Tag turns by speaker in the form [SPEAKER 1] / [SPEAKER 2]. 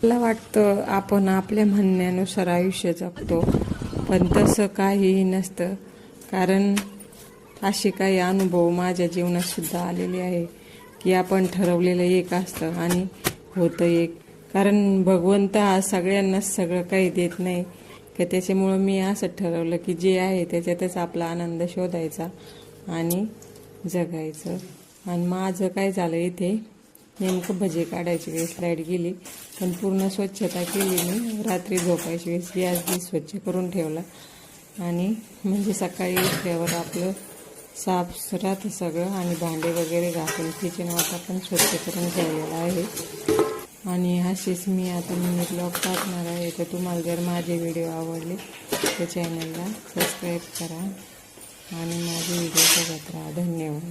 [SPEAKER 1] मला वाटतं आपण आपल्या म्हणण्यानुसार आयुष्य जगतो, पण तसं काहीही नसतं. कारण असे काही अनुभव माझ्या जीवनात सुद्धा आलेले आहे की आपण ठरवलेलं एक असतं आणि होतं एक. कारण भगवंत हा सगळ्यांनाच सगळं काही देत नाही की, त्याच्यामुळं मी असं ठरवलं की जे आहे त्याच्यातच आपला आनंद शोधायचा आणि जगायचं. आणि माझं काय झालं, इथे नेमकं भजे काढायची वेळेस लाईट गेली, पण पूर्ण स्वच्छता केली मी. रात्री झोपायची वेळेस गॅस बी स्वच्छ करून ठेवला आणि म्हणजे सकाळी उठल्यावर आपलं साफ राहतं सगळं. आणि भांडे वगैरे घासून किचन वाटा पण स्वच्छ करून ठेवलेला आहे. आणि असेच मी आता मिनी ब्लॉग टाकणार आहे. तर तुम्हाला जर माझे व्हिडिओ आवडले तर चॅनलला सबस्क्राईब करा आणि माझे व्हिडिओ बघत राहा. धन्यवाद.